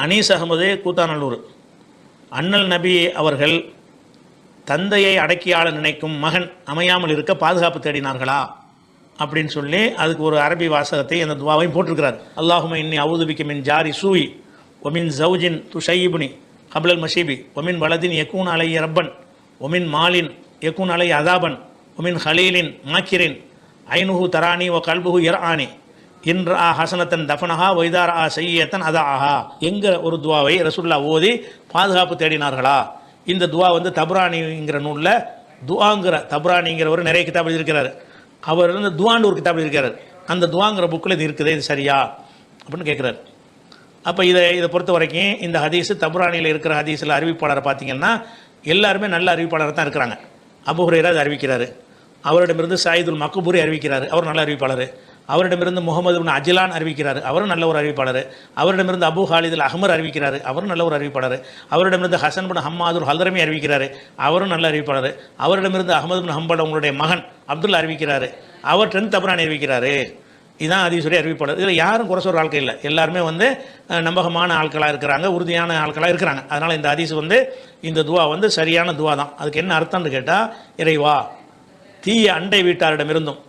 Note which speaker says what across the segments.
Speaker 1: அனீஸ் அகமது கூத்தாநல்லூர். அண்ணல் நபி அவர்கள் தந்தையை அடக்கியாள நினைக்கும் மகன் அமையாமல் இருக்க பாதுகாப்பு தேடினார்களா அப்படின்னு சொல்லி அதுக்கு ஒரு அரபி வாசகத்தை அந்த துவாவையும் போட்டிருக்கிறார். அல்லாஹும இன்னி அவுதுபிக்க மின் ஜாரி சூய் ஒமின் ஜவுஜின் துஷையிபுனி கபுலல் மஷீபி ஒமின் வலதின் யக்கூன் அலைய ரப்பன் ஒமின் மாலின் யக்கூன் அலைய அதாபன் ஒமின் ஹலீலின் மாக்கிரின் ஐனுஹு தரானி ஒ கல்புஹு ஆனி இன்ற ஹசனத்தன் தஃபனஹா வைதார் ஆ செய்யத்தன் அதா ஆஹா என்கிற ஒரு துவாவை ரசூல்லா ஓதி பாதுகாப்பு தேடினார்களா. இந்த துவா தபுரானிங்கிற நூலில் துவாங்கிற தபுரானிங்கிறவர் நிறைய கிதாப் எழுதியிருக்கிறார். அவர் துவான்னு ஒரு கிதாப் எழுதியிருக்கிறார். அந்த துவாங்கிற புக்கில் இது இருக்குது, இது சரியா அப்படின்னு கேட்குறாரு. அப்போ இதை பொறுத்த வரைக்கும் இந்த ஹதீஸு தபுரானியில் இருக்கிற ஹதீஸில் அறிவிப்பாளரை பார்த்தீங்கன்னா எல்லாருமே நல்ல அறிவிப்பாளர் தான் இருக்கிறாங்க. அபூ ஹுரைரா அறிவிக்கிறார், அவரிடமிருந்து சாயிதுல் மக்பூரி அறிவிக்கிறார், அவர் நல்ல அறிவிப்பாளர். அவரிடமிருந்து முகமது இப்னு அஜ்லான் அறிவிக்கிறார், அவரும் நல்ல ஒரு அறிவிப்பாளர். அவரிடமிருந்து அபூ ஹாலித் அல் அஹ்மர் அறிவிக்கிறார், அவரும் நல்ல ஒரு அறிவிப்பாளர். அவரிடமிருந்து ஹசன் பின் ஹம்மாதுல் ஹல்ரமி அறிவிக்கிறார், அவரும் நல்ல அறிவிப்பாளர். அவரிடமிருந்து அஹமது பின் ஹம்பல் அவங்களுடைய மகன் அப்துல்லா அறிவிக்கிறார், அவர் 10 தபுரானி அறிவிக்கிறாரு. இதுதான் ஹதீஸுடைய அறிவிப்பாளர். இதில் யாரும் குறை சொல்கிற ஆட்கள் இல்லை, எல்லாருமே நம்பகமான ஆட்களாக இருக்கிறாங்க, உறுதியான ஆட்களாக இருக்கிறாங்க. அதனால் இந்த ஹதீஸ் இந்த துவா சரியான துவா தான். அதுக்கு என்ன அர்த்தம்னு கேட்டால், இறைவா தீய அண்டை வீட்டாரிடமிருந்தும்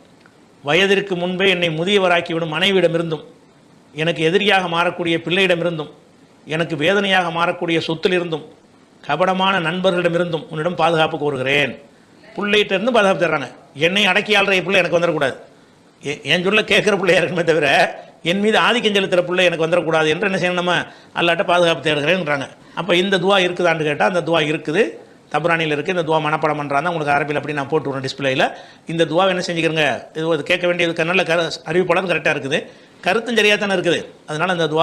Speaker 1: வயதிற்கு முன்பே என்னை முதியவராக்கிவிடும் மனைவியிடமிருந்தும் எனக்கு எதிரியாக மாறக்கூடிய பிள்ளையிடமிருந்தும் எனக்கு வேதனையாக மாறக்கூடிய சொத்திலிருந்தும் கபடமான நண்பர்களிடமிருந்தும் உன்னிடம் பாதுகாப்பு கோருகிறேன். பிள்ளைகிட்ட இருந்து பாதுகாப்பு தர்றாங்க. என்னை அடக்கி ஆள்ற பிள்ளை எனக்கு வந்துடக்கூடாது, என் சொல்ல கேட்குற பிள்ளையா இருக்குமே தவிர என் மீது ஆதிக்கம் செலுத்துகிற பிள்ளை எனக்கு வந்துடக்கூடாது என்று என்ன செய்யணும், நம்ம அல்லாட்ட பாதுகாப்பு தேடுகிறேன்றாங்க. அப்போ இந்த துவா இருக்குதான்னு கேட்டால் அந்த துவா இருக்குது, தபுரானியில் இருக்குது. இந்த துவா மனப்பாடம் பண்ணுறாங்க, உங்களுக்கு அரபியில் அப்படி நான் போட்டு விட்றேன் டிஸ்பிளேயில். இந்த துவா என்ன செஞ்சுக்கிறங்க, இது கேட்க வேண்டியது நல்ல அறிவிப்பாளர் கரெக்டாக இருக்குது, கருத்தும் சரியாக தானே இருக்குது. அதனால் அந்த துவா